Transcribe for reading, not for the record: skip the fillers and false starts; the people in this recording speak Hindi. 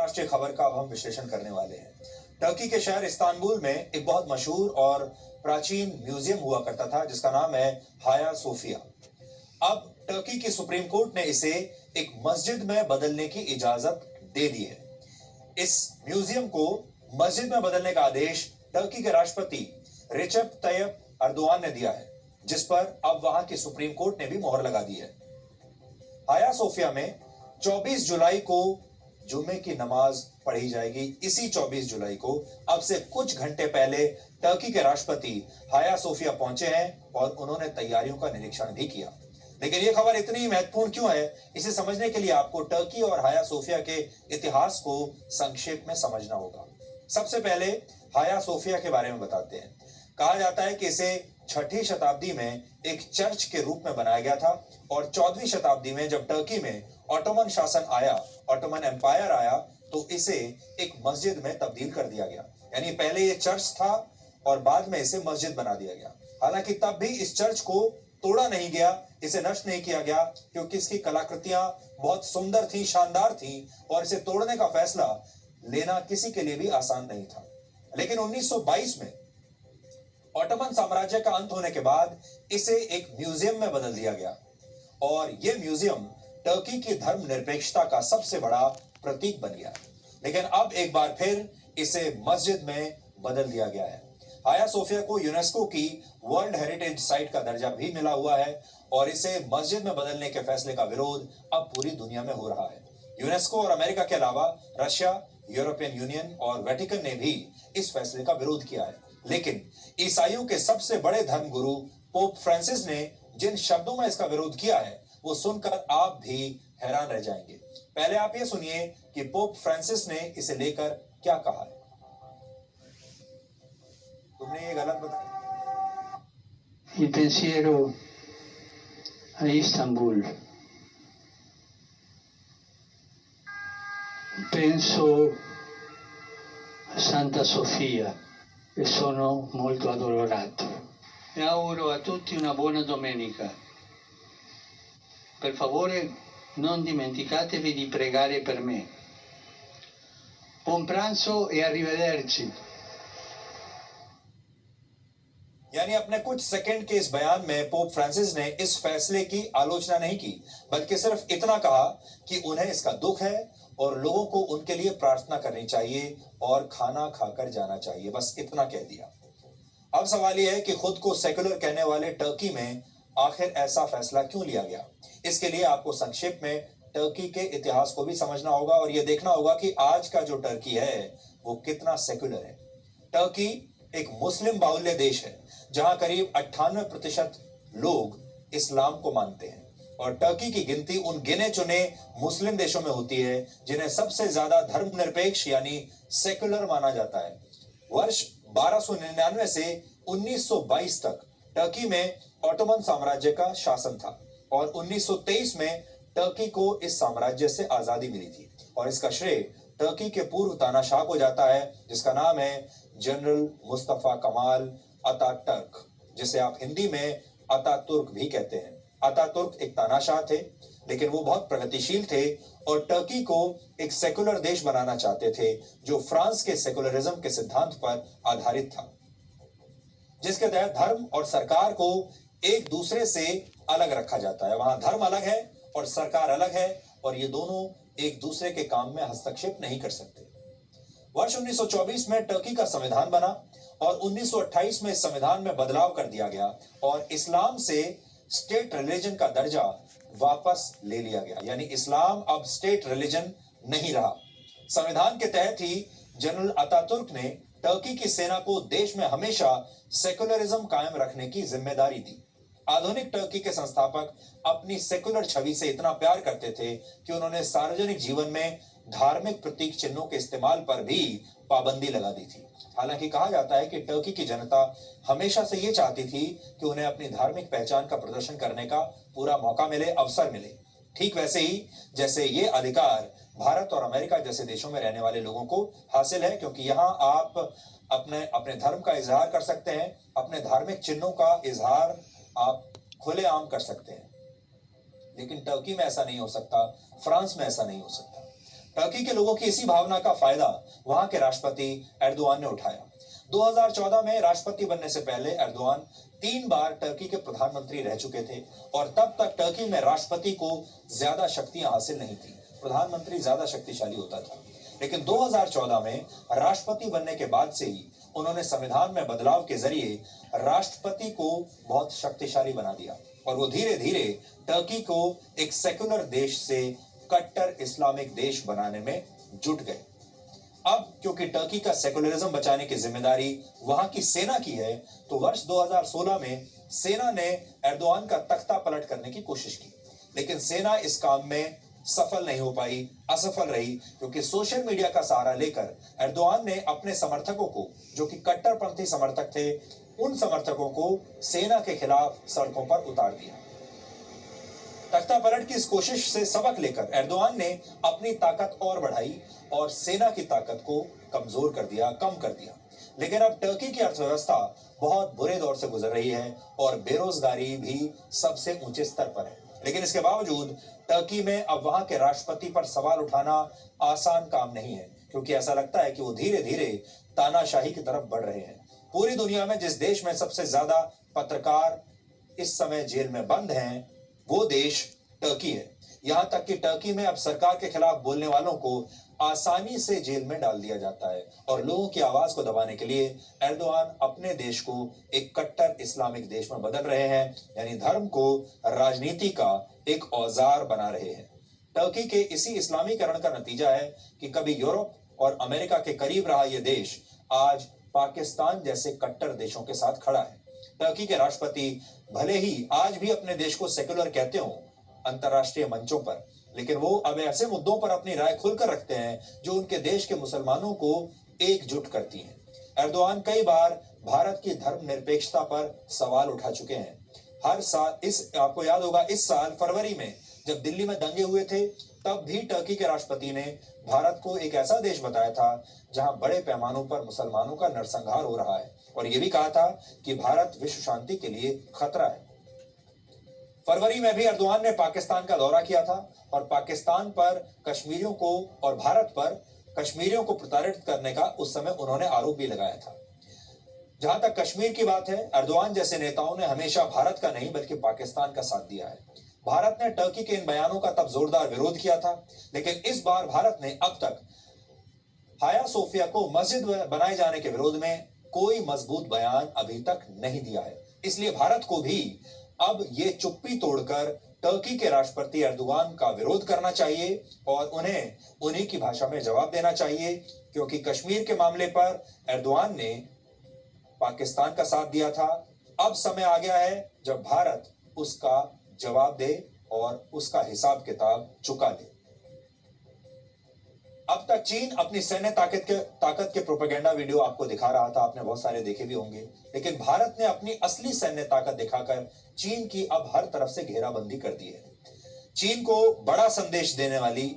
अंतर्राष्ट्रीय खबर का अब हम विश्लेषण करने वाले हैं। टर्की के शहर इस्तांबुल में एक बहुत मशहूर और प्राचीन म्यूजियम हुआ करता था जिसका नाम है हाया सोफिया। अब टर्की की सुप्रीम कोर्ट ने इसे एक मस्जिद में बदलने की इजाजत दे दी है। इस म्यूजियम को मस्जिद में बदलने का आदेश टर्की के राष्ट्रपति रेचेप तय्यप अर्दोआन ने दिया है, जिस पर अब वहां की सुप्रीम कोर्ट ने भी मोहर लगा दी है। हाया सोफिया में 24 जुलाई को जुम्मे की नमाज पढ़ी जाएगी। इसी 24 जुलाई को अब से कुछ घंटे पहले टर्की के राष्ट्रपति हाया सोफिया पहुंचे हैं और उन्होंने तैयारियों का निरीक्षण भी किया। लेकिन यह खबर इतनी महत्वपूर्ण क्यों है, इसे समझने के लिए आपको टर्की और हाया सोफिया के इतिहास को संक्षेप में समझना होगा। सबसे पहले हाया सोफिया के बारे में बताते हैं। कहा जाता है कि इसे 6ठी शताब्दी में एक चर्च के रूप में बनाया गया था और 14वीं शताब्दी में जब टर्की में ऑटोमन शासन आया, ऑटोमन एम्पायर आया, तो इसे एक मस्जिद में तब्दील कर दिया गया। यानी पहले ये चर्च था और बाद में इसे मस्जिद बना दिया गया। हालांकि तब भी इस चर्च को तोड़ा नहीं गया, इसे नष्ट नहीं किया गया, क्योंकि इसकी कलाकृतियां बहुत सुंदर थी, शानदार थी और इसे तोड़ने का फैसला लेना किसी के लिए भी आसान नहीं था। लेकिन 1922 में ऑटोमन साम्राज्य का अंत होने के बाद इसे एक म्यूजियम में बदल दिया गया और यह म्यूजियम टर्की की धर्मनिरपेक्षता का सबसे बड़ा प्रतीक बन गया। लेकिन अब एक बार फिर इसे मस्जिद में बदल दिया गया है। हाया सोफिया को यूनेस्को की वर्ल्ड हेरिटेज साइट का दर्जा भी मिला हुआ है और इसे मस्जिद में बदलने के फैसले का विरोध अब पूरी दुनिया में हो रहा है। यूनेस्को और अमेरिका के अलावा रशिया, यूरोपियन यूनियन और वेटिकन ने भी इस फैसले का विरोध किया है। लेकिन ईसाइयों के सबसे बड़े धर्मगुरु पोप फ्रांसिस ने जिन शब्दों में इसका विरोध किया है, वो सुनकर आप भी हैरान रह जाएंगे। पहले आप ये सुनिए कि पोप फ्रांसिस ने इसे लेकर क्या कहा है। तुमने ये गलत बताया। Il pensiero a Istanbul. Penso a Santa Sofia e sono molto addolorato. E auguro a tutti una buona domenica. Per favore, non dimenticatevi di pregare per me. Buon pranzo e arrivederci. यानी अपने कुछ सेकंड के इस बयान में पोप फ्रांसिस ने इस फैसले की आलोचना नहीं की, बल्कि सिर्फ इतना कहा कि उन्हें इसका दुख है और लोगों को उनके लिए प्रार्थना करनी चाहिए और खाना खाकर जाना चाहिए। बस इतना कह दिया। अब सवाल यह है कि खुद को सेकुलर कहने वाले टर्की में आखिर ऐसा फैसला क्यों लिया गया। इसके लिए आपको संक्षेप में टर्की के इतिहास को भी समझना होगा और यह देखना होगा कि आज का जो टर्की है वो कितना सेकुलर है। टर्की एक मुस्लिम बाहुल्य देश है जहां करीब 98% लोग इस्लाम को मानते हैं और टर्की की गिनती उन गिने चुने मुस्लिम देशों में होती है जिन्हें सबसे ज्यादा धर्मनिरपेक्ष यानी सेकुलर माना जाता है। वर्ष 1299 से 1922 तक टर्की में ऑटोमन साम्राज्य का शासन था और 1923 में टर्की को इस साम्राज्य से आजादी मिली थी और इसका श्रेय टर्की के पूर्व तानाशाह को जाता है जिसका नाम है जनरल मुस्तफा कमाल अतातुर्क, जिसे आप हिंदी में अतातुर्क भी कहते हैं। अतातुर्क एक तानाशाह थे, लेकिन वो बहुत प्रगतिशील थे और टर्की को एक सेकुलर देश बनाना चाहते थे जो फ्रांस के सेकुलरिज्म के सिद्धांत पर आधारित था, जिसके तहत धर्म और सरकार को एक दूसरे से अलग रखा जाता है। वहां धर्म अलग है और सरकार अलग है और ये दोनों एक दूसरे के काम में हस्तक्षेप नहीं कर सकते। वर्ष 1924 में टर्की का संविधान बना और 1928 में इस संविधान में बदलाव कर दिया गया और इस्लाम से स्टेट रिलीजन का दर्जा वापस ले लिया गया, यानी इस्लाम अब स्टेट रिलीजन नहीं रहा। संविधान के तहत ही जनरल अतातुर्क ने टर्की की सेना को देश में हमेशा सेकुलरिज्म कायम रखने की जिम्मेदारी दी। आधुनिक टर्की के संस्थापक अपनी सेकुलर छवि से इतना प्यार करते थे कि उन्होंने सार्वजनिक जीवन में धार्मिक प्रतीक चिन्हों के इस्तेमाल पर भी पाबंदी लगा दी थी। हालांकि कहा जाता है कि टर्की की जनता हमेशा से ये चाहती थी कि उन्हें अपनी धार्मिक पहचान का प्रदर्शन करने का पूरा मौका मिले, अवसर मिले। ठीक वैसे ही जैसे ये अधिकार भारत और अमेरिका जैसे देशों में रहने वाले लोगों को हासिल है, क्योंकि यहाँ आप अपने धर्म का इजहार कर सकते हैं, अपने धार्मिक चिन्हों का इजहार आप खुलेआम कर सकते हैं। लेकिन टर्की में ऐसा नहीं हो सकता, फ्रांस में ऐसा नहीं हो सकता। टर्की के लोगों की इसी भावना का फायदा वहां के राष्ट्रपति एर्दोआन ने उठाया। 2014 में राष्ट्रपति बनने से पहले एर्दोआन 3 बार टर्की के प्रधानमंत्री रह चुके थे और तब तक टर्की में राष्ट्रपति को ज्यादा शक्तियां हासिल नहीं थी, प्रधानमंत्री ज्यादा शक्तिशाली होता था। लेकिन 2014 में राष्ट्रपति बनने के बाद से ही उन्होंने संविधान में बदलाव के जरिए राष्ट्रपति को बहुत शक्तिशाली बना दिया और वो धीरे धीरे टर्की को एक सेक्युलर देश से कट्टर इस्लामिक देश बनाने में जुट गए। अब क्योंकि टर्की का सेकुलरिज्म बचाने की जिम्मेदारी वहां की सेना की है, तो वर्ष 2016 में सेना ने एर्दोआन का तख्ता पलट करने की कोशिश की, लेकिन सेना इस काम में सफल नहीं हो पाई, असफल रही, क्योंकि सोशल मीडिया का सहारा लेकर एर्दोआन ने अपने समर्थकों को, जो कि कट्टरपंथी समर्थक थे, उन समर्थकों को सेना के खिलाफ सड़कों पर उतार दिया। तख्ता पलट की इस कोशिश से सबक लेकर एर्दोआन ने अपनी ताकत और बढ़ाई और सेना की ताकत को कमजोर कर दिया, कम कर दिया। लेकिन अब टर्की की अर्थव्यवस्था बहुत बुरे दौर से गुजर रही है और बेरोजगारी भी सबसे ऊंचे स्तर पर है। लेकिन इसके बावजूद टर्की में अब वहां के राष्ट्रपति पर सवाल उठाना आसान काम नहीं है, क्योंकि ऐसा लगता है कि वो धीरे धीरे तानाशाही की तरफ बढ़ रहे हैं। पूरी दुनिया में जिस देश में सबसे ज्यादा पत्रकार इस समय जेल में बंद हैं, वो देश टर्की है। यहां तक कि टर्की में अब सरकार के खिलाफ बोलने वालों को आसानी से जेल में डाल दिया जाता है और लोगों की आवाज को दबाने के लिए एर्दोआन अपने देश को एक कट्टर इस्लामिक देश में बदल रहे हैं, यानी धर्म को राजनीति का एक औजार बना रहे हैं। टर्की के इसी इस्लामीकरण का नतीजा है कि कभी यूरोप और अमेरिका के करीब रहा यह देश आज पाकिस्तान जैसे कट्टर देशों के साथ खड़ा है। टर्की के राष्ट्रपति भले ही आज भी अपने देश को सेक्युलर कहते हो अंतरराष्ट्रीय मंचों पर, लेकिन वो अब ऐसे मुद्दों पर अपनी राय खुलकर रखते हैं जो उनके देश के मुसलमानों को एकजुट करती हैं। एर्दोआन कई बार भारत की धर्मनिरपेक्षता पर सवाल उठा चुके हैं। हर साल आपको याद होगा, इस साल फरवरी में जब दिल्ली में दंगे हुए थे, तब भी टर्की के राष्ट्रपति ने भारत को एक ऐसा देश बताया था जहां बड़े पैमानों पर मुसलमानों का नरसंहार हो रहा है और यह भी कहा था कि भारत विश्व शांति के लिए खतरा है। फरवरी में भी एर्दोआन ने पाकिस्तान का दौरा किया था और पाकिस्तान पर कश्मीरियों को और भारत पर कश्मीरियों को प्रताड़ित करने का उस समय उन्होंने आरोप भी लगाया था। जहां तक कश्मीर की बात है, एर्दोआन जैसे नेताओं ने हमेशा भारत का नहीं बल्कि पाकिस्तान का साथ दिया है। भारत ने टर्की के इन बयानों का तब जोरदार विरोध किया था, लेकिन इस बार भारत ने अब तक हाया सोफिया को मस्जिद बनाए जाने के विरोध में कोई मजबूत बयान अभी तक नहीं दिया है। इसलिए भारत को भी अब ये चुप्पी तोड़कर टर्की के राष्ट्रपति एर्दोआन का विरोध करना चाहिए और उन्हें उन्हीं की भाषा में जवाब देना चाहिए, क्योंकि कश्मीर के मामले पर एर्दोआन ने पाकिस्तान का साथ दिया था। अब समय आ गया है जब भारत उसका जवाब दे और उसका हिसाब किताब चुका ले। अब तक चीन अपनी सैन्य ताकत के प्रोपेगेंडा वीडियो आपको दिखा रहा था, आपने बहुत सारे देखे भी होंगे, लेकिन भारत ने अपनी असली सैन्य ताकत दिखाकर चीन की अब हर तरफ से घेराबंदी कर दी है। चीन को बड़ा संदेश देने वाली